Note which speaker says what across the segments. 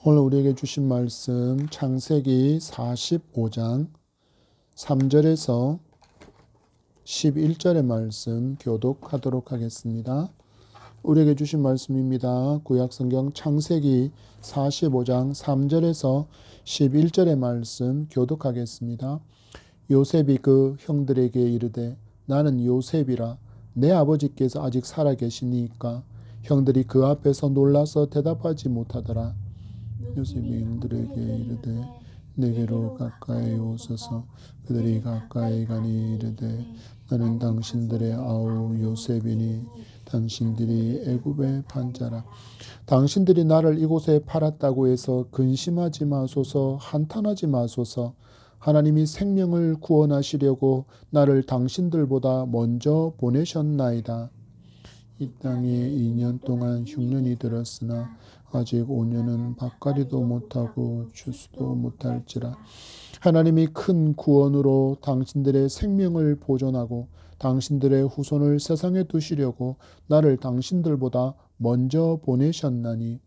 Speaker 1: 오늘 우리에게 주신 말씀 창세기 45장 3절에서 11절의 말씀 교독하도록 하겠습니다. 우리에게 주신 말씀입니다. 구약성경 창세기 45장 3절에서 11절의 말씀 교독하겠습니다. 요셉이 그 형들에게 이르되 나는 요셉이라 내 아버지께서 아직 살아계시니까 형들이 그 앞에서 놀라서 대답하지 못하더라. 요셉이 형들에게 이르되 내게로 가까이 오소서. 그들이 가까이 가니 이르되 나는 당신들의 아우 요셉이니 당신들이 애굽의 판자라. 당신들이 나를 이곳에 팔았다고 해서 근심하지 마소서. 한탄하지 마소서. 하나님이 생명을 구원하시려고 나를 당신들보다 먼저 보내셨나이다. 이 땅에 2년 동안 흉년이 들었으나 아직 5년은 밭가리도 못하고 추수도 못할지라. 하나님이 큰 구원으로 당신들의 생명을 보존하고 당신들의 후손을 세상에 두시려고 나를 당신들보다 먼저 보내셨나니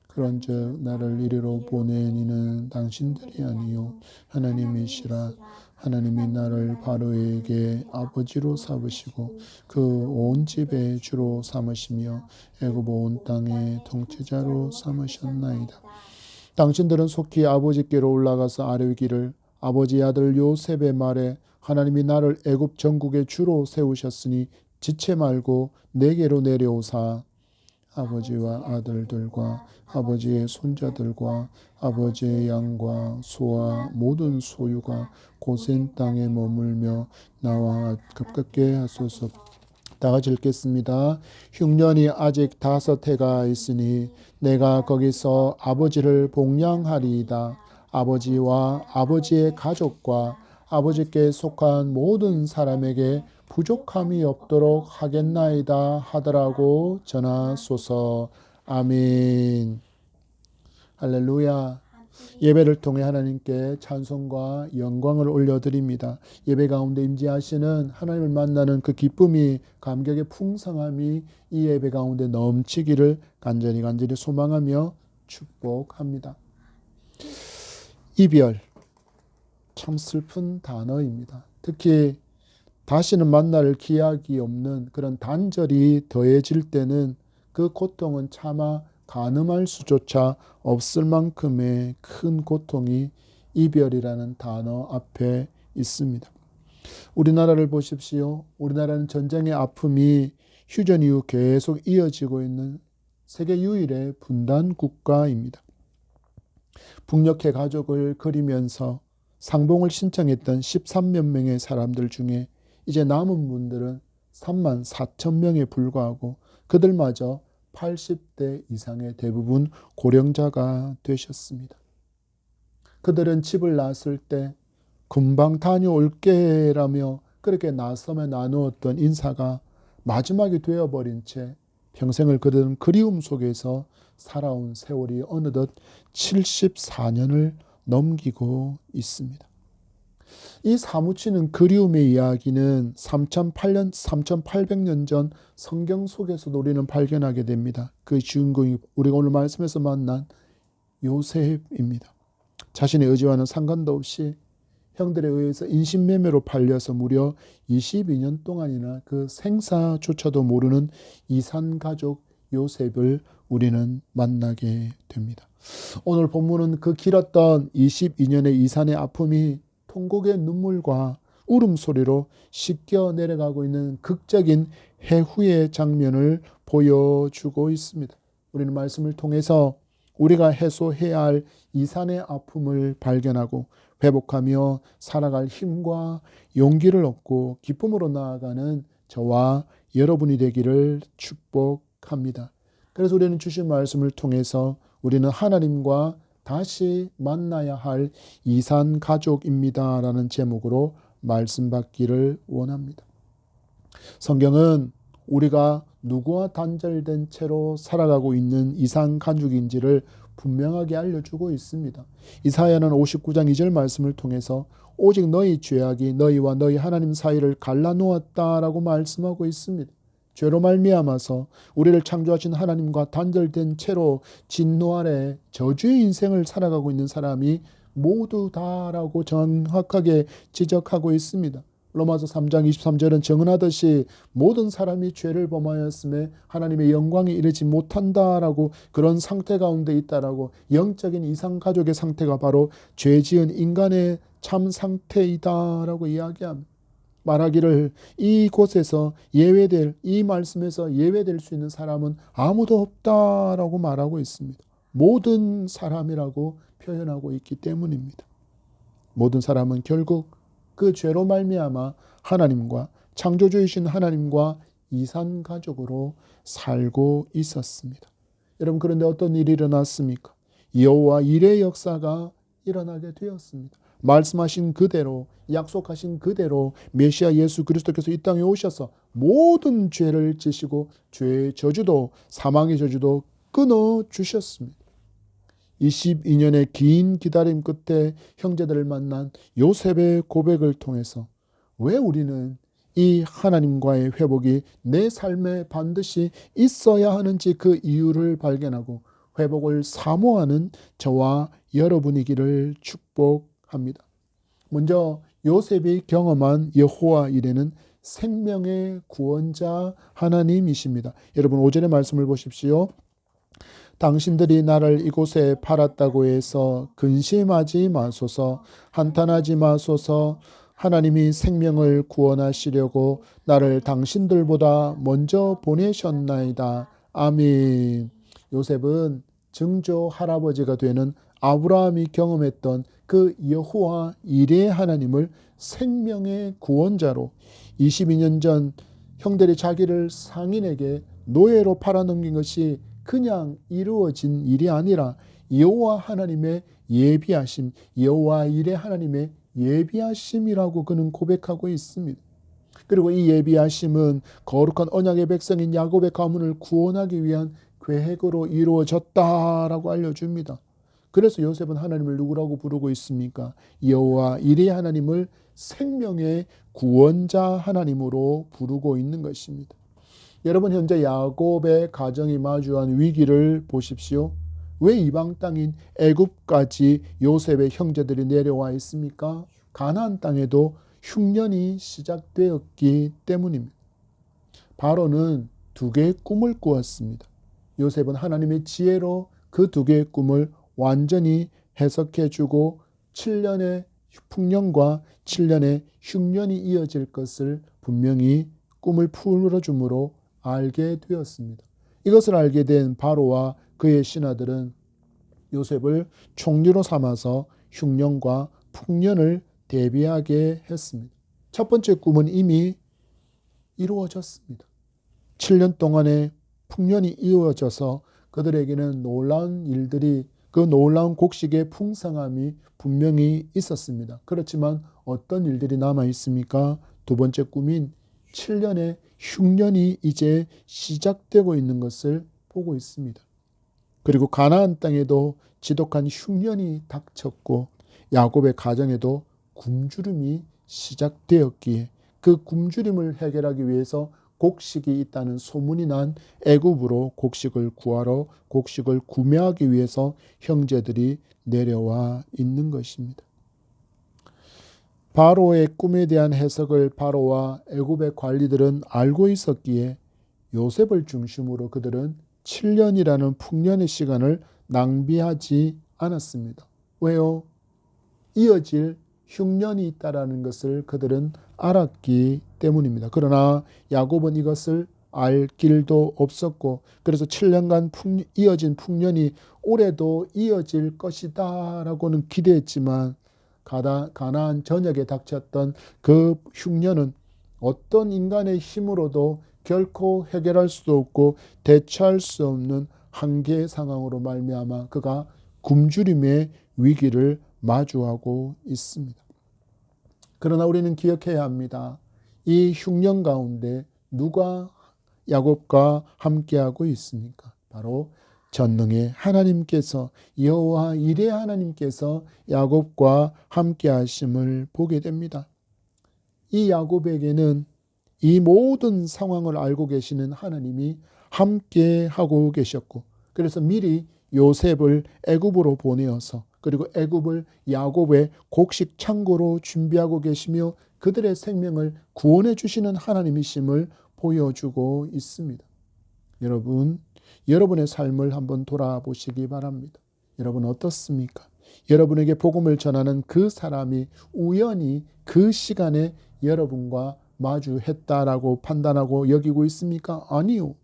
Speaker 1: 그런즉 나를 이리로 보낸 이는 당신들이 아니요 하나님이시라. 하나님이 나를 바로에게 아버지로 삼으시고 그 온 집의 주로 삼으시며 애굽 온 땅의 통치자로 삼으셨나이다. 당신들은 속히 아버지께로 올라가서 아뢰기를 아버지 아들 요셉의 말에 하나님이 나를 애굽 전국의 주로 세우셨으니 지체 말고 내게로 내려오사 아버지와 아들들과 아버지의 손자들과 아버지의 양과 소와 모든 소유가 고센 땅에 머물며 나와 가깝게 하소서. 다 같이 읽겠습니다. 흉년이 아직 5해가 있으니 내가 거기서 아버지를 복양하리이다. 아버지와 아버지의 가족과 아버지께 속한 모든 사람에게 부족함이 없도록 하겠나이다 하더라고 전하소서. 아멘. 할렐루야. 예배를 통해 하나님께 찬송과 영광을 올려드립니다. 예배 가운데 임재하시는 하나님을 만나는 그 기쁨이 감격의 풍성함이 이 예배 가운데 넘치기를 간절히 소망하며 축복합니다. 이별, 참 슬픈 단어입니다. 특히 다시는 만날 기약이 없는 그런 단절이 더해질 때는 그 고통은 차마 가늠할 수조차 없을 만큼의 큰 고통이 이별이라는 단어 앞에 있습니다. 우리나라를 보십시오. 우리나라는 전쟁의 아픔이 휴전 이후 계속 이어지고 있는 세계 유일의 분단 국가입니다. 북녘의 가족을 그리면서 상봉을 신청했던 13만 명의 사람들 중에 이제 남은 분들은 3만 4천 명에 불과하고 그들마저 80대 이상의 대부분 고령자가 되셨습니다. 그들은 집을 낳았을 때 금방 다녀올게라며 그렇게 나섬에 나누었던 인사가 마지막이 되어버린 채 평생을 그들은 그리움 속에서 살아온 세월이 어느덧 74년을 넘기고 있습니다. 이 사무치는 그리움의 이야기는 3800년 전 성경 속에서도 우리는 발견하게 됩니다. 그 주인공이 우리가 오늘 말씀에서 만난 요셉입니다. 자신의 의지와는 상관도 없이 형들에 의해서 인신매매로 팔려서 무려 22년 동안이나 그 생사조차도 모르는 이산가족 요셉을 우리는 만나게 됩니다. 오늘 본문은 그 길었던 22년의 이산의 아픔이 통곡의 눈물과 울음소리로 씻겨 내려가고 있는 극적인 해후의 장면을 보여주고 있습니다. 우리는 말씀을 통해서 우리가 해소해야 할 이산의 아픔을 발견하고 회복하며 살아갈 힘과 용기를 얻고 기쁨으로 나아가는 저와 여러분이 되기를 축복합니다. 그래서 우리는 주신 말씀을 통해서 우리는 하나님과 다시 만나야 할 이산 가족입니다 라는 제목으로 말씀 받기를 원합니다. 성경은 우리가 누구와 단절된 채로 살아가고 있는 이산 가족인지를 분명하게 알려주고 있습니다. 이사야는 59장 2절 말씀을 통해서 오직 너희 죄악이 너희와 너희 하나님 사이를 갈라놓았다라고 말씀하고 있습니다. 죄로 말미암아서 우리를 창조하신 하나님과 단절된 채로 진노 아래 저주의 인생을 살아가고 있는 사람이 모두 다라고 정확하게 지적하고 있습니다. 로마서 3장 23절은 정언하듯이 모든 사람이 죄를 범하였음에 하나님의 영광에 이르지 못한다라고 그런 상태 가운데 있다라고 영적인 이상가족의 상태가 바로 죄 지은 인간의 참 상태이다라고 이야기합니다. 말하기를 이곳에서 예외될 이 말씀에서 예외될 수 있는 사람은 아무도 없다라고 말하고 있습니다. 모든 사람이라고 표현하고 있기 때문입니다. 모든 사람은 결국 그 죄로 말미암아 하나님과 창조주이신 하나님과 이산가족으로 살고 있었습니다. 여러분, 그런데 어떤 일이 일어났습니까? 여호와 일의 역사가 일어나게 되었습니다. 말씀하신 그대로, 약속하신 그대로 메시아 예수 그리스도께서 이 땅에 오셔서 모든 죄를 지시고 죄의 저주도 사망의 저주도 끊어주셨습니다. 22년의 긴 기다림 끝에 형제들을 만난 요셉의 고백을 통해서 왜 우리는 이 하나님과의 회복이 내 삶에 반드시 있어야 하는지 그 이유를 발견하고 회복을 사모하는 저와 여러분이기를 축복합니다. 먼저 요셉이 경험한 여호와 이레는 생명의 구원자 하나님이십니다. 여러분 5절의 말씀을 보십시오. 당신들이 나를 이곳에 팔았다고 해서 근심하지 마소서, 한탄하지 마소서. 하나님이 생명을 구원하시려고 나를 당신들보다 먼저 보내셨나이다. 아멘. 요셉은 증조 할아버지가 되는 아브라함이 경험했던 그 여호와 이레 하나님을 생명의 구원자로 22년 전 형들이 자기를 상인에게 노예로 팔아넘긴 것이 그냥 이루어진 일이 아니라 여호와 하나님의 예비하심, 여호와 이레 하나님의 예비하심이라고 그는 고백하고 있습니다. 그리고 이 예비하심은 거룩한 언약의 백성인 야곱의 가문을 구원하기 위한 계획으로 이루어졌다라고 알려줍니다. 그래서 요셉은 하나님을 누구라고 부르고 있습니까? 여호와 이레 하나님을 생명의 구원자 하나님으로 부르고 있는 것입니다. 여러분, 현재 야곱의 가정이 마주한 위기를 보십시오. 왜 이방 땅인 애굽까지 요셉의 형제들이 내려와 있습니까? 가나안 땅에도 흉년이 시작되었기 때문입니다. 바로는 2개의 꿈을 꾸었습니다. 요셉은 하나님의 지혜로 그 2개의 꿈을 완전히 해석해주고 7년의 풍년과 7년의 흉년이 이어질 것을 분명히 꿈을 풀어줌으로 알게 되었습니다. 이것을 알게 된 바로와 그의 신하들은 요셉을 총리로 삼아서 흉년과 풍년을 대비하게 했습니다. 첫 번째 꿈은 이미 이루어졌습니다. 7년 동안의 풍년이 이루어져서 그들에게는 놀라운 일들이, 그 놀라운 곡식의 풍성함이 분명히 있었습니다. 그렇지만 어떤 일들이 남아 있습니까? 두 번째 꿈인 7년의 흉년이 이제 시작되고 있는 것을 보고 있습니다. 그리고 가나안 땅에도 지독한 흉년이 닥쳤고 야곱의 가정에도 굶주림이 시작되었기에 그 굶주림을 해결하기 위해서 곡식이 있다는 소문이 난 애굽으로 곡식을 구하러, 곡식을 구매하기 위해서 형제들이 내려와 있는 것입니다. 바로의 꿈에 대한 해석을 바로와 애굽의 관리들은 알고 있었기에 요셉을 중심으로 그들은 7년이라는 풍년의 시간을 낭비하지 않았습니다. 왜요? 이어질 흉년이 있다라는 것을 그들은 알았기 때문입니다. 그러나 야곱은 이것을 알 길도 없었고, 그래서 7년간 이어진 풍년이 올해도 이어질 것이다 라고는 기대했지만 가나안 전역에 닥쳤던 그 흉년은 어떤 인간의 힘으로도 결코 해결할 수 없고 대처할 수 없는 한계의 상황으로 말미암아 그가 굶주림의 위기를 마주하고 있습니다. 그러나 우리는 기억해야 합니다. 이 흉년 가운데 누가 야곱과 함께하고 있습니까? 바로 전능의 하나님께서, 여호와 이레 하나님께서 야곱과 함께 하심을 보게 됩니다. 이 야곱에게는 이 모든 상황을 알고 계시는 하나님이 함께 하고 계셨고, 그래서 미리 요셉을 애굽으로 보내어서, 그리고 애굽을 야곱의 곡식 창고로 준비하고 계시며 그들의 생명을 구원해 주시는 하나님이심을 보여주고 있습니다. 여러분, 여러분의 삶을 한번 돌아보시기 바랍니다. 여러분 어떻습니까? 여러분에게 복음을 전하는 그 사람이 우연히 그 시간에 여러분과 마주했다라고 판단하고 여기고 있습니까? 아니요.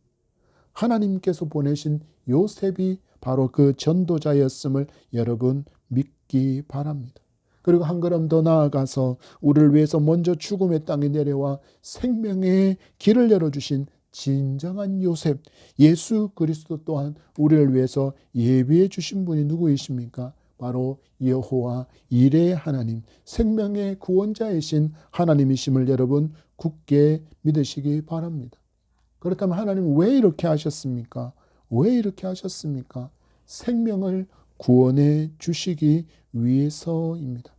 Speaker 1: 하나님께서 보내신 요셉이 바로 그 전도자였음을 여러분 믿기 바랍니다. 그리고 한 걸음 더 나아가서 우리를 위해서 먼저 죽음의 땅에 내려와 생명의 길을 열어주신 진정한 요셉, 예수 그리스도 또한 우리를 위해서 예비해 주신 분이 누구이십니까? 바로 여호와 이레의 하나님, 생명의 구원자이신 하나님이심을 여러분 굳게 믿으시기 바랍니다. 그렇다면 하나님은 왜 이렇게 하셨습니까? 왜 이렇게 하셨습니까? 생명을 구원해 주시기 위해서입니다.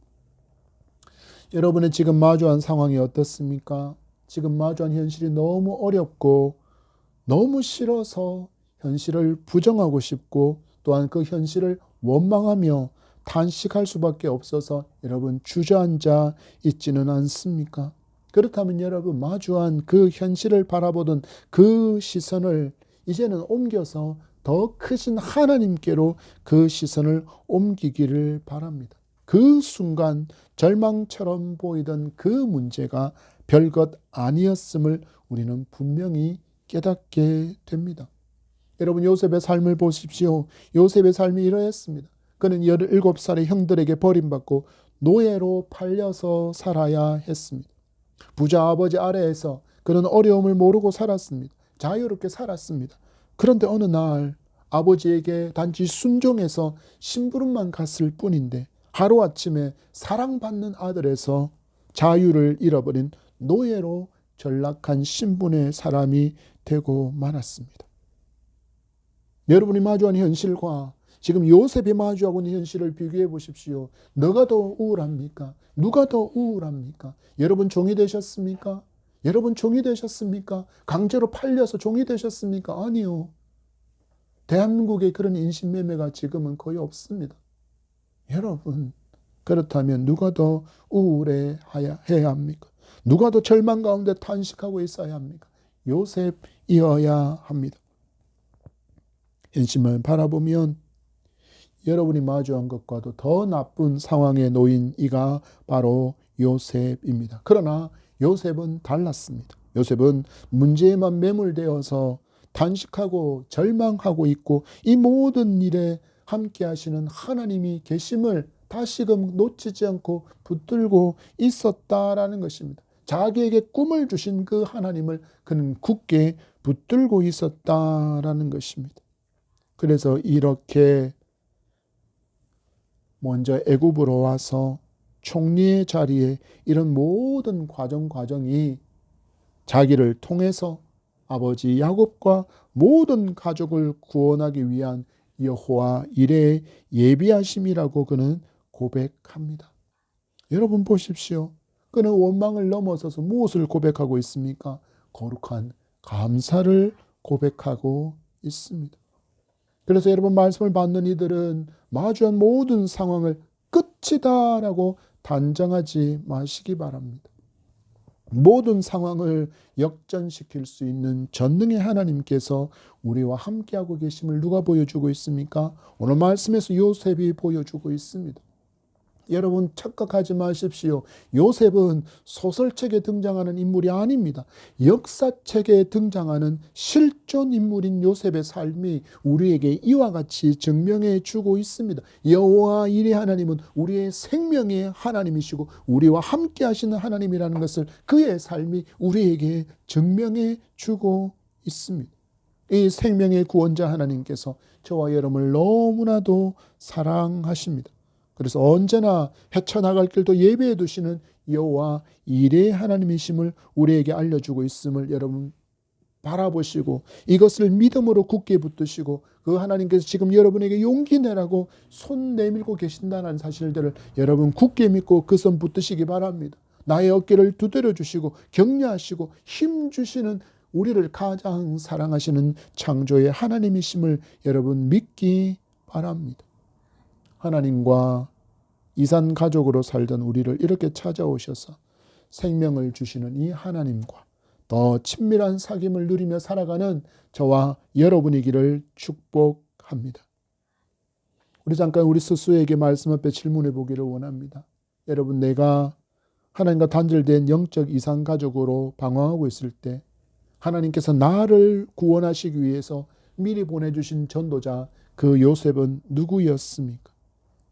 Speaker 1: 여러분의 지금 마주한 상황이 어떻습니까? 지금 마주한 현실이 너무 어렵고 너무 싫어서 현실을 부정하고 싶고 또한 그 현실을 원망하며 탄식할 수밖에 없어서 여러분 주저앉아 있지는 않습니까? 그렇다면 여러분 마주한 그 현실을 바라보던 그 시선을 이제는 옮겨서 더 크신 하나님께로 그 시선을 옮기기를 바랍니다. 그 순간 절망처럼 보이던 그 문제가 별것 아니었음을 우리는 분명히 깨닫게 됩니다. 여러분 요셉의 삶을 보십시오. 요셉의 삶이 이러했습니다. 그는 17살의 형들에게 버림받고 노예로 팔려서 살아야 했습니다. 부자 아버지 아래에서 그는 어려움을 모르고 살았습니다. 자유롭게 살았습니다. 그런데 어느 날 아버지에게 단지 순종해서 심부름만 갔을 뿐인데 하루아침에 사랑받는 아들에서 자유를 잃어버린 노예로 전락한 신분의 사람이 되고 말았습니다. 여러분이 마주한 현실과 지금 요셉이 마주하고 있는 현실을 비교해 보십시오. 누가 더 우울합니까? 누가 더 우울합니까? 여러분 종이 되셨습니까? 여러분 종이 되셨습니까? 강제로 팔려서 종이 되셨습니까? 아니요. 대한민국에 그런 인신매매가 지금은 거의 없습니다. 여러분 그렇다면 누가 더 우울해야 합니까? 누가 더 절망 가운데 탄식하고 있어야 합니까? 요셉이어야 합니다. 현실만 바라보면 여러분이 마주한 것과도 더 나쁜 상황에 놓인 이가 바로 요셉입니다. 그러나 요셉은 달랐습니다. 요셉은 문제에만 매몰되어서 탄식하고 절망하고 있고 이 모든 일에 함께 하시는 하나님이 계심을 다시금 놓치지 않고 붙들고 있었다라는 것입니다. 자기에게 꿈을 주신 그 하나님을 그는 굳게 붙들고 있었다라는 것입니다. 그래서 이렇게 먼저 애굽으로 와서 총리의 자리에 이런 모든 과정이 자기를 통해서 아버지 야곱과 모든 가족을 구원하기 위한 여호와 이레의 예비하심이라고 그는 고백합니다. 여러분 보십시오. 그는 원망을 넘어서서 무엇을 고백하고 있습니까? 거룩한 감사를 고백하고 있습니다. 그래서 여러분 말씀을 받는 이들은 마주한 모든 상황을 끝이다라고 단정하지 마시기 바랍니다. 모든 상황을 역전시킬 수 있는 전능의 하나님께서 우리와 함께하고 계심을 누가 보여주고 있습니까? 오늘 말씀에서 요셉이 보여주고 있습니다. 여러분 착각하지 마십시오. 요셉은 소설책에 등장하는 인물이 아닙니다. 역사책에 등장하는 실존 인물인 요셉의 삶이 우리에게 이와 같이 증명해 주고 있습니다. 여호와 이레 하나님은 우리의 생명의 하나님이시고 우리와 함께 하시는 하나님이라는 것을 그의 삶이 우리에게 증명해 주고 있습니다. 이 생명의 구원자 하나님께서 저와 여러분을 너무나도 사랑하십니다. 그래서 언제나 헤쳐나갈 길도 예비해 두시는 여호와 이레의 하나님이심을 우리에게 알려주고 있음을 여러분 바라보시고 이것을 믿음으로 굳게 붙드시고 그 하나님께서 지금 여러분에게 용기 내라고 손 내밀고 계신다는 사실들을 여러분 굳게 믿고 그 손 붙드시기 바랍니다. 나의 어깨를 두드려 주시고 격려하시고 힘 주시는 우리를 가장 사랑하시는 창조의 하나님이심을 여러분 믿기 바랍니다. 하나님과 이산 가족으로 살던 우리를 이렇게 찾아오셔서 생명을 주시는 이 하나님과 더 친밀한 사귐을 누리며 살아가는 저와 여러분이기를 축복합니다. 우리 잠깐 우리 스스로에게 말씀 앞에 질문해 보기를 원합니다. 여러분, 내가 하나님과 단절된 영적 이산 가족으로 방황하고 있을 때 하나님께서 나를 구원하시기 위해서 미리 보내주신 전도자 그 요셉은 누구였습니까?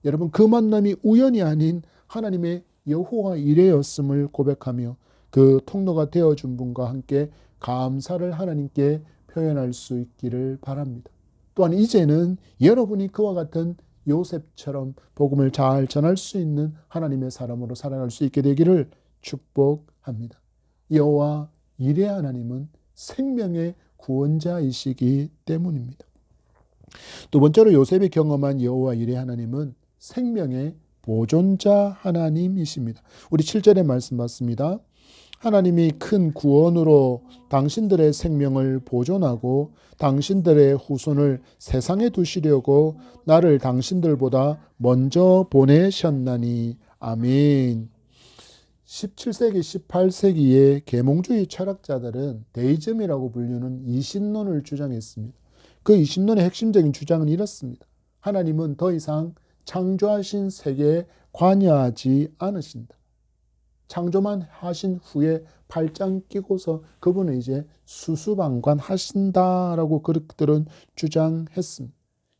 Speaker 1: 여러분, 그 만남이 우연이 아닌 하나님의 여호와 이레였음을 고백하며 그 통로가 되어준 분과 함께 감사를 하나님께 표현할 수 있기를 바랍니다. 또한 이제는 여러분이 그와 같은 요셉처럼 복음을 잘 전할 수 있는 하나님의 사람으로 살아갈 수 있게 되기를 축복합니다. 여호와 이레 하나님은 생명의 구원자이시기 때문입니다. 두 번째로 요셉이 경험한 여호와 이레 하나님은 생명의 보존자 하나님이십니다. 우리 7절의 말씀 봤습니다. 하나님이 큰 구원으로 당신들의 생명을 보존하고 당신들의 후손을 세상에 두시려고 나를 당신들보다 먼저 보내셨나니. 아멘. 17세기, 18세기의 계몽주의 철학자들은 데이즘이라고 불리는 이신론을 주장했습니다. 그 이신론의 핵심적인 주장은 이렇습니다. 하나님은 더 이상 창조하신 세계에 관여하지 않으신다. 창조만 하신 후에 팔짱 끼고서 그분은 이제 수수방관 하신다라고 그들은 주장했습니다.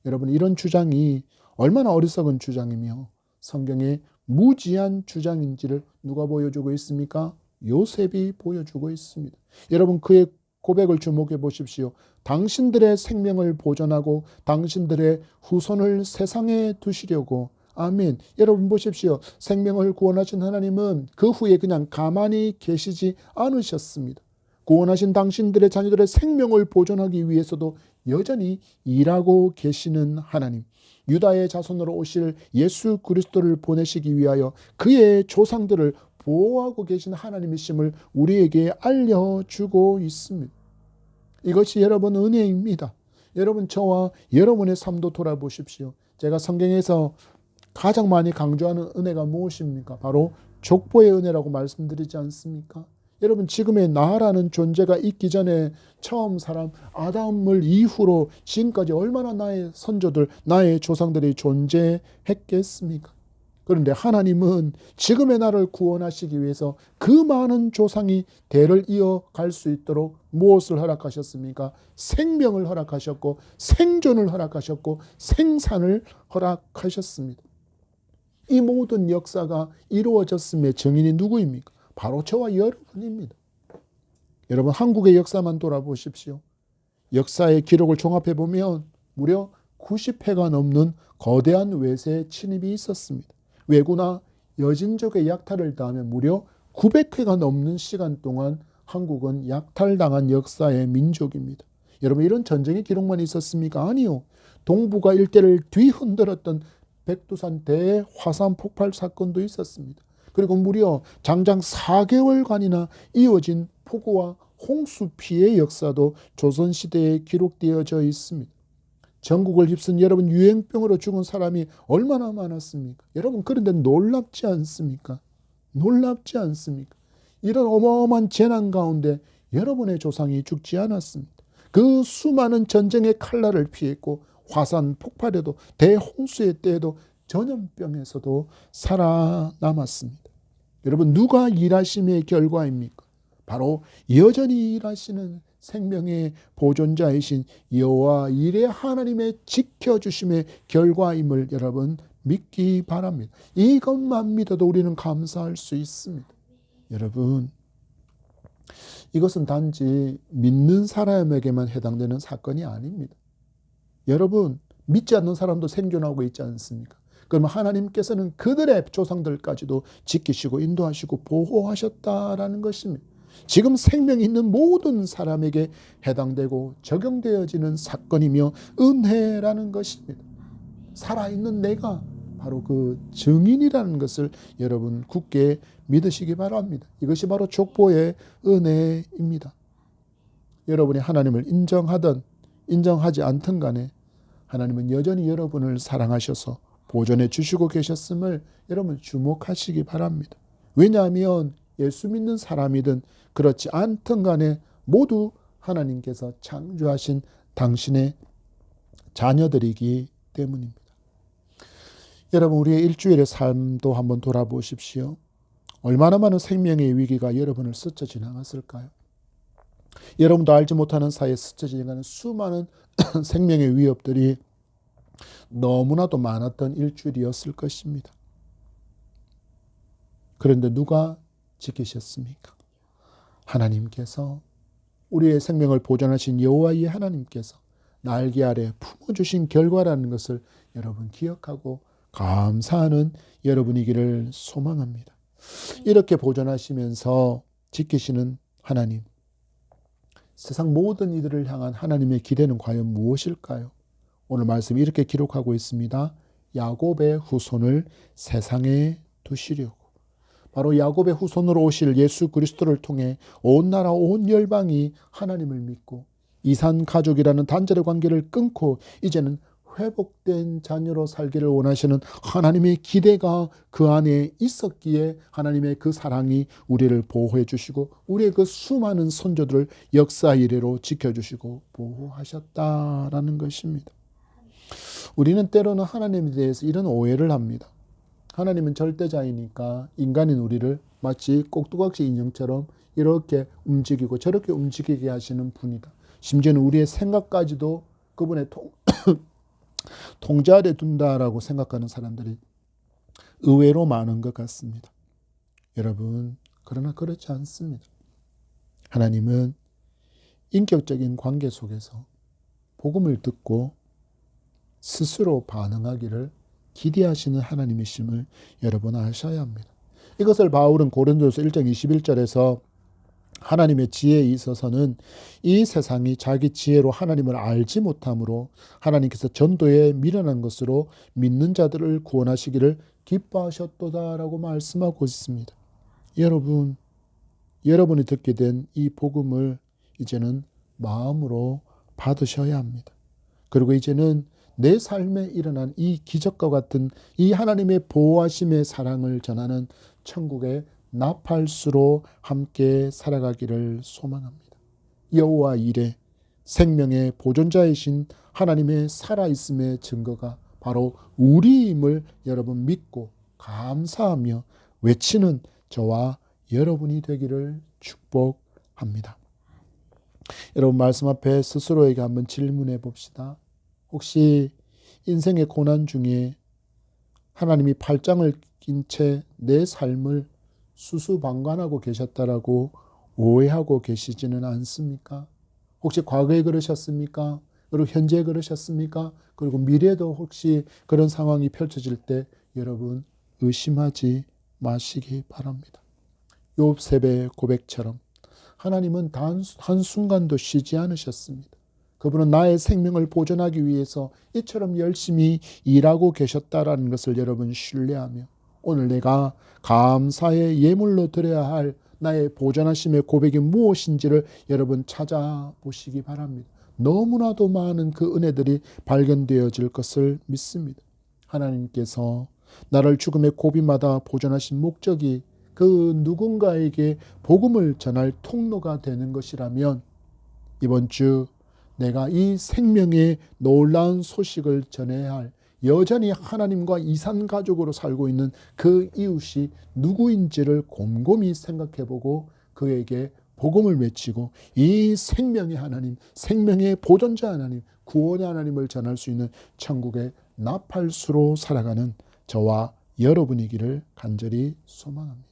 Speaker 1: 여러분, 이런 주장이 얼마나 어리석은 주장이며 성경에 무지한 주장인지를 누가 보여주고 있습니까? 요셉이 보여주고 있습니다. 여러분, 그의 고백을 주목해 보십시오. 당신들의 생명을 보존하고 당신들의 후손을 세상에 두시려고. 아멘. 여러분 보십시오. 생명을 구원하신 하나님은 그 후에 그냥 가만히 계시지 않으셨습니다. 구원하신 당신들의 자녀들의 생명을 보존하기 위해서도 여전히 일하고 계시는 하나님. 유다의 자손으로 오실 예수 그리스도를 보내시기 위하여 그의 조상들을 보호하고 계신 하나님이심을 우리에게 알려주고 있습니다. 이것이 여러분 은혜입니다. 여러분, 저와 여러분의 삶도 돌아보십시오. 제가 성경에서 가장 많이 강조하는 은혜가 무엇입니까? 바로 족보의 은혜라고 말씀드리지 않습니까? 여러분, 지금의 나라는 존재가 있기 전에 처음 사람 아담을 이후로 지금까지 얼마나 나의 선조들, 나의 조상들이 존재했겠습니까? 그런데 하나님은 지금의 나를 구원하시기 위해서 그 많은 조상이 대를 이어갈 수 있도록 무엇을 허락하셨습니까? 생명을 허락하셨고 생존을 허락하셨고 생산을 허락하셨습니다. 이 모든 역사가 이루어졌음의 증인이 누구입니까? 바로 저와 여러분입니다. 여러분, 한국의 역사만 돌아보십시오. 역사의 기록을 종합해 보면 무려 90회가 넘는 거대한 외세 침입이 있었습니다. 왜구나 여진족의 약탈을 당하면 무려 900회가 넘는 시간 동안 한국은 약탈당한 역사의 민족입니다. 여러분, 이런 전쟁의 기록만 있었습니까? 아니요. 동북아 일대를 뒤흔들었던 백두산 대화산 폭발 사건도 있었습니다. 그리고 무려 장장 4개월간이나 이어진 폭우와 홍수 피해 역사도 조선시대에 기록되어져 있습니다. 전국을 휩쓴 여러분, 유행병으로 죽은 사람이 얼마나 많았습니까? 여러분, 그런데 놀랍지 않습니까? 놀랍지 않습니까? 이런 어마어마한 재난 가운데 여러분의 조상이 죽지 않았습니다. 그 수많은 전쟁의 칼날을 피했고 화산 폭발에도 대홍수의 때에도 전염병에서도 살아남았습니다. 여러분, 누가 일하심의 결과입니까? 바로 여전히 일하시는 생명의 보존자이신 여호와 이레 하나님의 지켜주심의 결과임을 여러분 믿기 바랍니다. 이것만 믿어도 우리는 감사할 수 있습니다. 여러분, 이것은 단지 믿는 사람에게만 해당되는 사건이 아닙니다. 여러분, 믿지 않는 사람도 생존하고 있지 않습니까? 그러면 하나님께서는 그들의 조상들까지도 지키시고 인도하시고 보호하셨다라는 것입니다. 지금 생명이 있는 모든 사람에게 해당되고 적용되어지는 사건이며 은혜라는 것입니다. 살아있는 내가 바로 그 증인이라는 것을 여러분 굳게 믿으시기 바랍니다. 이것이 바로 족보의 은혜입니다. 여러분이 하나님을 인정하든 인정하지 않든 간에 하나님은 여전히 여러분을 사랑하셔서 보존해 주시고 계셨음을 여러분 주목하시기 바랍니다. 왜냐하면 예수 믿는 사람이든 그렇지 않든 간에 모두 하나님께서 창조하신 당신의 자녀들이기 때문입니다. 여러분, 우리의 일주일의 삶도 한번 돌아보십시오. 얼마나 많은 생명의 위기가 여러분을 스쳐 지나갔을까요? 여러분도 알지 못하는 사이에 스쳐 지나가는 수많은 생명의 위협들이 너무나도 많았던 일주일이었을 것입니다. 그런데 누가 지키셨습니까? 하나님께서, 우리의 생명을 보존하신 여호와의 하나님께서 날개 아래 품어주신 결과라는 것을 여러분 기억하고 감사하는 여러분이기를 소망합니다. 이렇게 보존하시면서 지키시는 하나님, 세상 모든 이들을 향한 하나님의 기대는 과연 무엇일까요? 오늘 말씀이 이렇게 기록하고 있습니다. 야곱의 후손을 세상에 두시려고. 바로 야곱의 후손으로 오실 예수 그리스도를 통해 온 나라 온 열방이 하나님을 믿고 이산 가족이라는 단절의 관계를 끊고 이제는 회복된 자녀로 살기를 원하시는 하나님의 기대가 그 안에 있었기에 하나님의 그 사랑이 우리를 보호해 주시고 우리의 그 수많은 선조들을 역사 이래로 지켜주시고 보호하셨다라는 것입니다. 우리는 때로는 하나님에 대해서 이런 오해를 합니다. 하나님은 절대자이니까 인간인 우리를 마치 꼭두각시 인형처럼 이렇게 움직이고 저렇게 움직이게 하시는 분이다. 심지어는 우리의 생각까지도 그분의 통제 아래 둔다라고 생각하는 사람들이 의외로 많은 것 같습니다. 여러분, 그러나 그렇지 않습니다. 하나님은 인격적인 관계 속에서 복음을 듣고 스스로 반응하기를 기대하시는 하나님이심을 여러분 아셔야 합니다. 이것을 바울은 고린도서 1장 21절에서 하나님의 지혜에 있어서는 이 세상이 자기 지혜로 하나님을 알지 못함으로 하나님께서 전도에 미련한 것으로 믿는 자들을 구원하시기를 기뻐하셨도다라고 말씀하고 있습니다. 여러분, 여러분이 듣게 된 이 복음을 이제는 마음으로 받으셔야 합니다. 그리고 이제는 내 삶에 일어난 이 기적과 같은 이 하나님의 보호하심의 사랑을 전하는 천국의 나팔수로 함께 살아가기를 소망합니다. 여호와 이레, 생명의 보존자이신 하나님의 살아있음의 증거가 바로 우리임을 여러분 믿고 감사하며 외치는 저와 여러분이 되기를 축복합니다. 여러분, 말씀 앞에 스스로에게 한번 질문해 봅시다. 혹시 인생의 고난 중에 하나님이 팔짱을 낀 채 내 삶을 수수방관하고 계셨다라고 오해하고 계시지는 않습니까? 혹시 과거에 그러셨습니까? 그리고 현재에 그러셨습니까? 그리고 미래도 혹시 그런 상황이 펼쳐질 때 여러분 의심하지 마시기 바랍니다. 욥 고백처럼 하나님은 단 한순간도 쉬지 않으셨습니다. 그분은 나의 생명을 보존하기 위해서 이처럼 열심히 일하고 계셨다라는 것을 여러분 신뢰하며 오늘 내가 감사의 예물로 드려야 할 나의 보존하심의 고백이 무엇인지를 여러분 찾아보시기 바랍니다. 너무나도 많은 그 은혜들이 발견되어질 것을 믿습니다. 하나님께서 나를 죽음의 고비마다 보존하신 목적이 그 누군가에게 복음을 전할 통로가 되는 것이라면 이번 주 내가 이 생명의 놀라운 소식을 전해야 할 여전히 하나님과 이산가족으로 살고 있는 그 이웃이 누구인지를 곰곰이 생각해보고 그에게 복음을 외치고 이 생명의 하나님, 생명의 보존자 하나님, 구원의 하나님을 전할 수 있는 천국의 나팔수로 살아가는 저와 여러분이기를 간절히 소망합니다.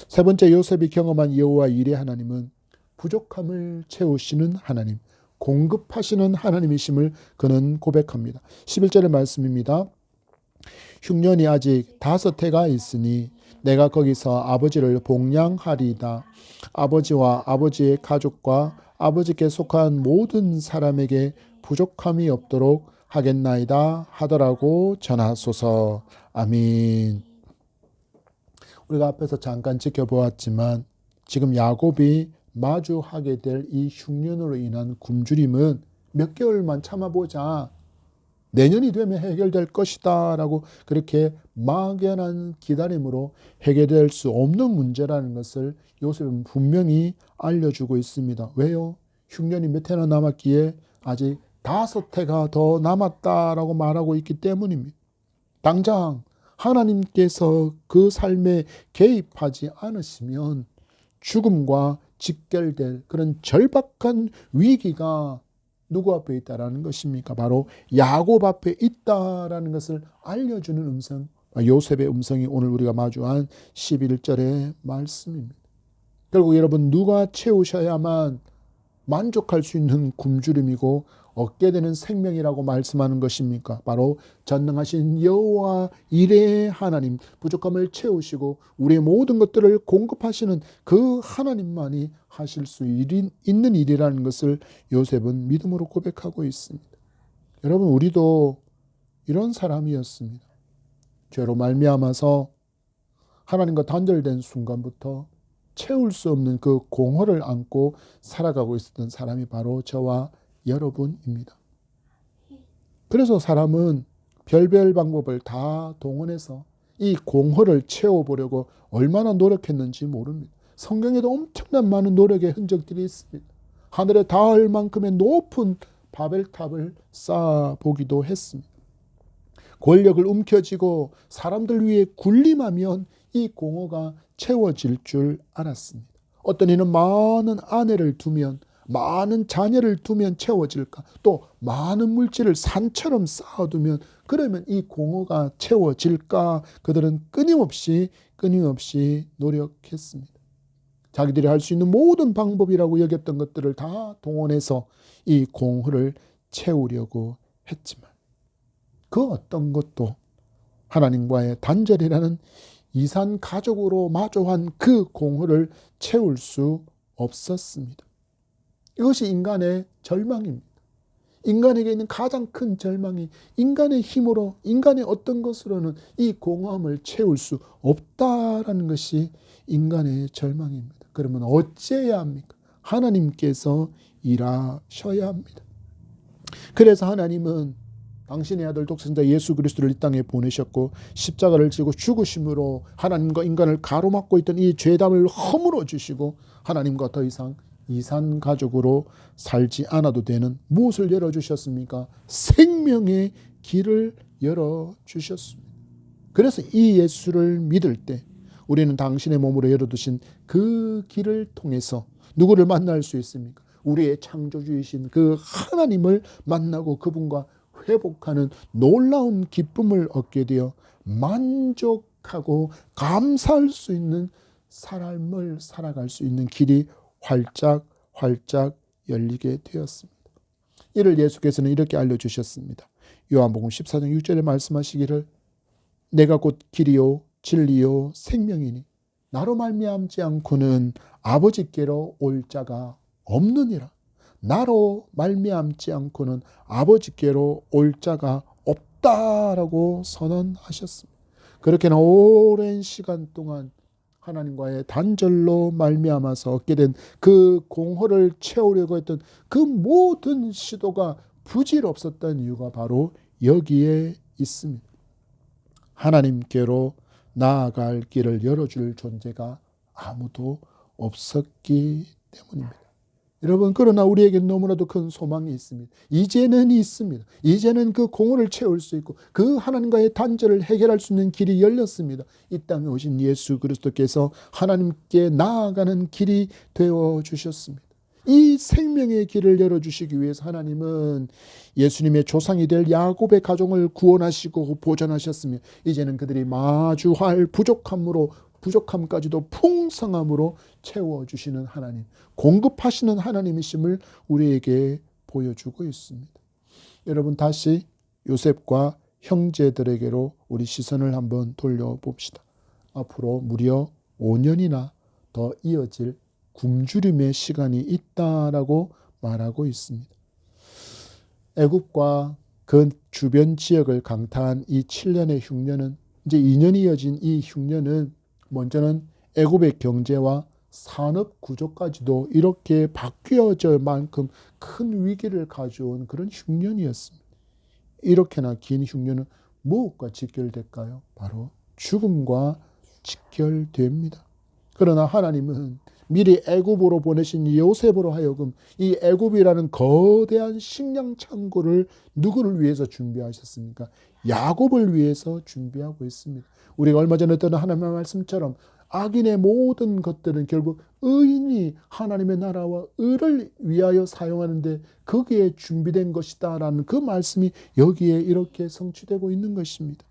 Speaker 1: 세 번째, 요셉이 경험한 여호와 이레 하나님은 부족함을 채우시는 하나님, 공급하시는 하나님이심을 그는 고백합니다. 11절의 말씀입니다. 흉년이 아직 5해가 있으니 내가 거기서 아버지를 복양하리이다. 아버지와 아버지의 가족과 아버지께 속한 모든 사람에게 부족함이 없도록 하겠나이다 하더라고 전하소서. 아멘. 우리가 앞에서 잠깐 지켜보았지만 지금 야곱이 마주하게 될 이 흉년으로 인한 굶주림은 몇 개월만 참아보자, 내년이 되면 해결될 것이다 라고 그렇게 막연한 기다림으로 해결될 수 없는 문제라는 것을 요셉은 분명히 알려주고 있습니다. 왜요? 흉년이 몇 해나 남았기에 아직 5해가 더 남았다라고 말하고 있기 때문입니다. 당장 하나님께서 그 삶에 개입하지 않으시면 죽음과 직결될 그런 절박한 위기가 누구 앞에 있다라는 것입니까? 바로 야곱 앞에 있다라는 것을 알려주는 음성, 요셉의 음성이 오늘 우리가 마주한 11절의 말씀입니다. 결국 여러분, 누가 채우셔야만 만족할 수 있는 굶주림이고 얻게 되는 생명이라고 말씀하는 것입니까? 바로 전능하신 여호와 이레의 하나님, 부족함을 채우시고 우리의 모든 것들을 공급하시는 그 하나님만이 하실 수 있는 일이라는 것을 요셉은 믿음으로 고백하고 있습니다. 여러분, 우리도 이런 사람이었습니다. 죄로 말미암아서 하나님과 단절된 순간부터 채울 수 없는 그 공허를 안고 살아가고 있었던 사람이 바로 저와 여러분입니다. 그래서 사람은 별별 방법을 다 동원해서 이 공허를 채워보려고 얼마나 노력했는지 모릅니다. 성경에도 엄청난 많은 노력의 흔적들이 있습니다. 하늘에 닿을 만큼의 높은 바벨탑을 쌓아보기도 했습니다. 권력을 움켜쥐고 사람들 위해 군림하면 이 공허가 채워질 줄 알았습니다. 어떤 이는 많은 아내를 두면, 많은 자녀를 두면 채워질까? 또 많은 물질을 산처럼 쌓아두면 그러면 이 공허가 채워질까? 그들은 끊임없이 노력했습니다. 자기들이 할 수 있는 모든 방법이라고 여겼던 것들을 다 동원해서 이 공허를 채우려고 했지만 그 어떤 것도 하나님과의 단절이라는 이산 가족으로 마주한 그 공허를 채울 수 없었습니다. 이것이 인간의 절망입니다. 인간에게 있는 가장 큰 절망이 인간의 힘으로, 인간의 어떤 것으로는 이 공허함을 채울 수 없다라는 것이 인간의 절망입니다. 그러면 어찌해야 합니까? 하나님께서 일하셔야 합니다. 그래서 하나님은 당신의 아들 독생자 예수 그리스도를 이 땅에 보내셨고 십자가를 지고 죽으심으로 하나님과 인간을 가로막고 있던 이 죄담을 허물어 주시고 하나님과 더 이상 이산 가족으로 살지 않아도 되는 무엇을 열어주셨습니까? 생명의 길을 열어주셨습니다. 그래서 이 예수를 믿을 때 우리는 당신의 몸으로 열어두신 그 길을 통해서 누구를 만날 수 있습니까? 우리의 창조주이신 그 하나님을 만나고 그분과 회복하는 놀라운 기쁨을 얻게 되어 만족하고 감사할 수 있는 삶을 살아갈 수 있는 길이 활짝 열리게 되었습니다. 이를 예수께서는 이렇게 알려주셨습니다. 요한복음 14장 6절에 말씀하시기를 내가 곧 길이요 진리요 생명이니 나로 말미암지 않고는 아버지께로 올 자가 없느니라. 나로 말미암지 않고는 아버지께로 올 자가 없다라고 선언하셨습니다. 그렇게나 오랜 시간 동안 하나님과의 단절로 말미암아서 얻게 된 그 공허를 채우려고 했던 그 모든 시도가 부질없었던 이유가 바로 여기에 있습니다. 하나님께로 나아갈 길을 열어줄 존재가 아무도 없었기 때문입니다. 여러분, 그러나 우리에게 너무나도 큰 소망이 있습니다. 이제는 있습니다. 이제는 그 공허를 채울 수 있고 그 하나님과의 단절을 해결할 수 있는 길이 열렸습니다. 이 땅에 오신 예수 그리스도께서 하나님께 나아가는 길이 되어주셨습니다. 이 생명의 길을 열어주시기 위해서 하나님은 예수님의 조상이 될 야곱의 가정을 구원하시고 보존하셨으며 이제는 그들이 마주할 부족함까지도 풍성함으로 채워주시는 하나님, 공급하시는 하나님이심을 우리에게 보여주고 있습니다. 여러분, 다시 요셉과 형제들에게로 우리 시선을 한번 돌려봅시다. 앞으로 무려 5년이나 더 이어질 굶주림의 시간이 있다라고 말하고 있습니다. 애굽과 그 주변 지역을 강타한 이 7년의 흉년은 이제 2년이 이어진 이 흉년은 먼저는 애굽의 경제와 산업 구조까지도 이렇게 바뀌어질 만큼 큰 위기를 가져온 그런 흉년이었습니다. 이렇게나 긴 흉년은 무엇과 직결될까요? 바로 죽음과 직결됩니다. 그러나 하나님은 미리 애굽으로 보내신 요셉으로 하여금 이 애굽이라는 거대한 식량 창고를 누구를 위해서 준비하셨습니까? 야곱을 위해서 준비하고 있습니다. 우리가 얼마 전에 했던 하나님의 말씀처럼 악인의 모든 것들은 결국 의인이 하나님의 나라와 의를 위하여 사용하는데 거기에 준비된 것이다라는 그 말씀이 여기에 이렇게 성취되고 있는 것입니다.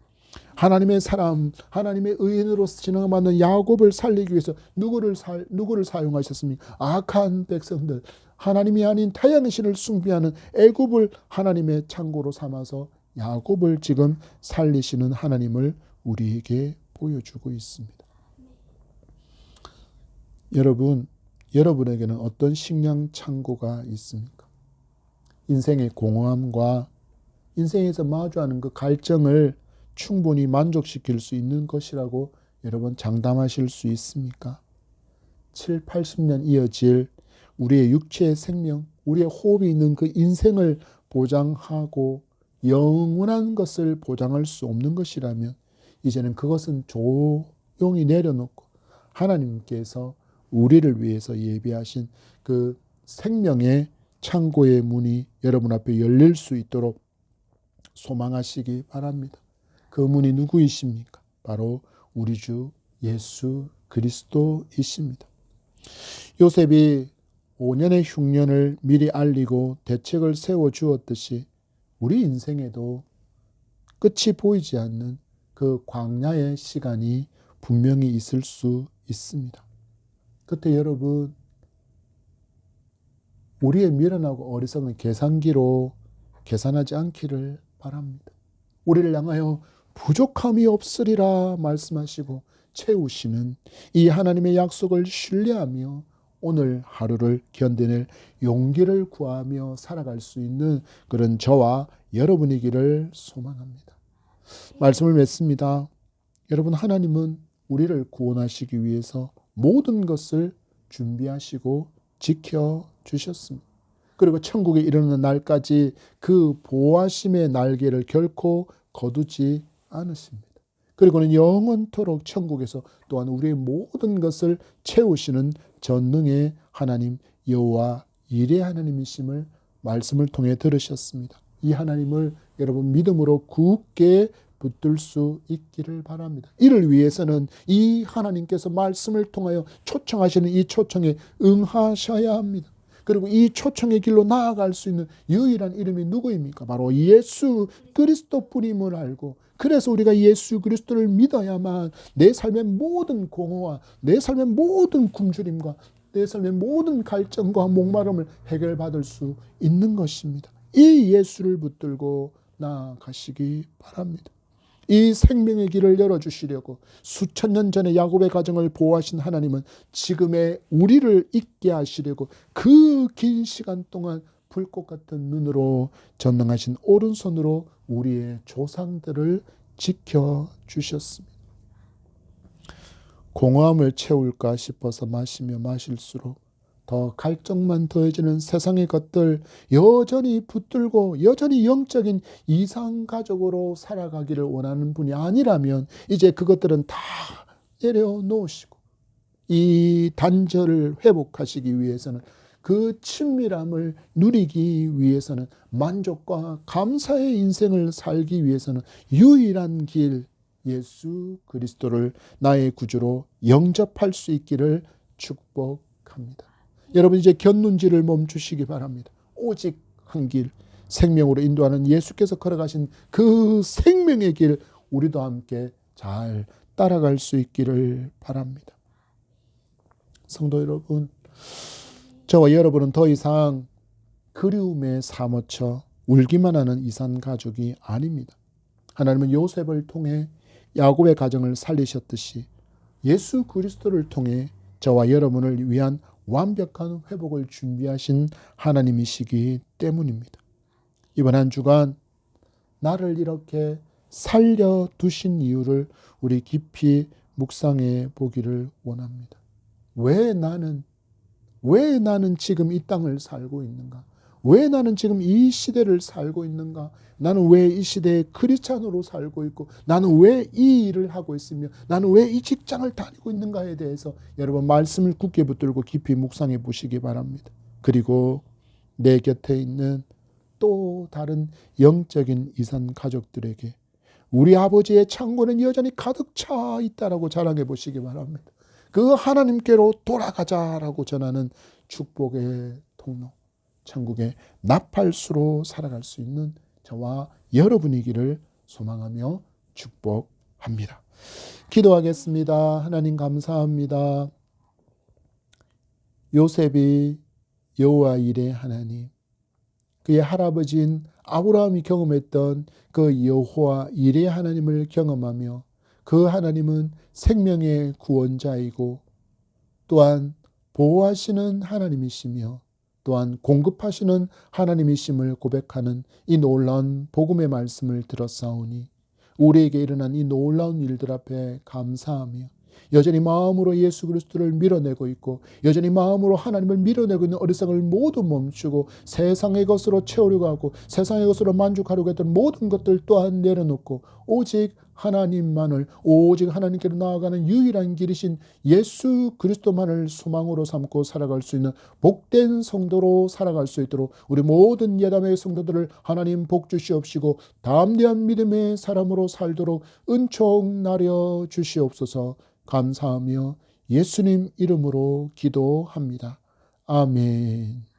Speaker 1: 하나님의 사람, 하나님의 의인으로서 지명받는 야곱을 살리기 위해서 누구를 사용하셨습니까? 악한 백성들, 하나님이 아닌 타향의 신을 숭배하는 애굽을 하나님의 창고로 삼아서 야곱을 지금 살리시는 하나님을 우리에게 보여주고 있습니다. 여러분에게는 어떤 식량 창고가 있습니까? 인생의 공허함과 인생에서 마주하는 그 갈증을 충분히 만족시킬 수 있는 것이라고 여러분 장담하실 수 있습니까? 7, 80년 이어질 우리의 육체의 생명, 우리의 호흡이 있는 그 인생을 보장하고 영원한 것을 보장할 수 없는 것이라면 이제는 그것은 조용히 내려놓고 하나님께서 우리를 위해서 예비하신 그 생명의 창고의 문이 여러분 앞에 열릴 수 있도록 소망하시기 바랍니다. 그 문이 누구이십니까? 바로 우리 주 예수 그리스도이십니다. 요셉이 5년의 흉년을 미리 알리고 대책을 세워주었듯이 우리 인생에도 끝이 보이지 않는 그 광야의 시간이 분명히 있을 수 있습니다. 그때 여러분, 우리의 미련하고 어리석은 계산기로 계산하지 않기를 바랍니다. 우리를 향하여 부족함이 없으리라 말씀하시고 채우시는 이 하나님의 약속을 신뢰하며 오늘 하루를 견뎌낼 용기를 구하며 살아갈 수 있는 그런 저와 여러분이기를 소망합니다. 말씀을 맺습니다. 여러분, 하나님은 우리를 구원하시기 위해서 모든 것을 준비하시고 지켜주셨습니다. 그리고 천국에 이르는 날까지 그 보호하심의 날개를 결코 거두지 않으십니다. 그리고는 영원토록 천국에서 또한 우리의 모든 것을 채우시는 전능의 하나님 여호와 일의 하나님이심을 말씀을 통해 들으셨습니다. 이 하나님을 여러분 믿음으로 굳게 붙들 수 있기를 바랍니다. 이를 위해서는 이 하나님께서 말씀을 통하여 초청하시는 이 초청에 응하셔야 합니다. 그리고 이 초청의 길로 나아갈 수 있는 유일한 이름이 누구입니까? 바로 예수 그리스도뿐임을 알고, 그래서 우리가 예수 그리스도를 믿어야만 내 삶의 모든 공허와 내 삶의 모든 굶주림과 내 삶의 모든 갈증과 목마름을 해결받을 수 있는 것입니다. 이 예수를 붙들고 나아가시기 바랍니다. 이 생명의 길을 열어주시려고 수천 년 전에 야곱의 가정을 보호하신 하나님은 지금의 우리를 있게 하시려고 그 긴 시간 동안 불꽃 같은 눈으로 전능하신 오른손으로 우리의 조상들을 지켜주셨습니다. 공허함을 채울까 싶어서 마시며 마실수록 더 갈증만 더해지는 세상의 것들 여전히 붙들고 여전히 영적인 이상가족으로 살아가기를 원하는 분이 아니라면 이제 그것들은 다 내려놓으시고 이 단절을 회복하시기 위해서는 그 친밀함을 누리기 위해서는 만족과 감사의 인생을 살기 위해서는 유일한 길 예수 그리스도를 나의 구주로 영접할 수 있기를 축복합니다. 여러분 이제 곁눈질을 멈추시기 바랍니다. 오직 한 길, 생명으로 인도하는 예수께서 걸어가신 그 생명의 길 우리도 함께 잘 따라갈 수 있기를 바랍니다. 성도 여러분, 저와 여러분은 더 이상 그리움에 사무쳐 울기만 하는 이산 가족이 아닙니다. 하나님은 요셉을 통해 야곱의 가정을 살리셨듯이 예수 그리스도를 통해 저와 여러분을 위한 완벽한 회복을 준비하신 하나님이시기 때문입니다. 이번 한 주간 나를 이렇게 살려두신 이유를 우리 깊이 묵상해 보기를 원합니다. 왜 나는 지금 이 땅을 살고 있는가? 왜 나는 지금 이 시대를 살고 있는가? 나는 왜 이 시대에 크리스찬으로 살고 있고, 나는 왜 이 일을 하고 있으며, 나는 왜 이 직장을 다니고 있는가에 대해서 여러분 말씀을 굳게 붙들고 깊이 묵상해 보시기 바랍니다. 그리고 내 곁에 있는 또 다른 영적인 이산 가족들에게 우리 아버지의 창고는 여전히 가득 차 있다라고 자랑해 보시기 바랍니다. 그 하나님께로 돌아가자라고 전하는 축복의 통로, 천국의 나팔수로 살아갈 수 있는 저와 여러분이기를 소망하며 축복합니다. 기도하겠습니다. 하나님 감사합니다. 요셉이 여호와 일의 하나님, 그의 할아버지인 아브라함이 경험했던 그 여호와 일의 하나님을 경험하며 그 하나님은 생명의 구원자이고 또한 보호하시는 하나님이시며 또한 공급하시는 하나님이심을 고백하는 이 놀라운 복음의 말씀을 들었사오니 우리에게 일어난 이 놀라운 일들 앞에 감사하며 여전히 마음으로 예수 그리스도를 밀어내고 있고 여전히 마음으로 하나님을 밀어내고 있는 어리석음을 모두 멈추고 세상의 것으로 채우려고 하고 세상의 것으로 만족하려고 했던 모든 것들 또한 내려놓고 오직 하나님만을, 오직 하나님께로 나아가는 유일한 길이신 예수 그리스도만을 소망으로 삼고 살아갈 수 있는 복된 성도로 살아갈 수 있도록 우리 모든 예담의 성도들을 하나님 복 주시옵시고 담대한 믿음의 사람으로 살도록 은총 나려 주시옵소서. 감사하며 예수님 이름으로 기도합니다. 아멘.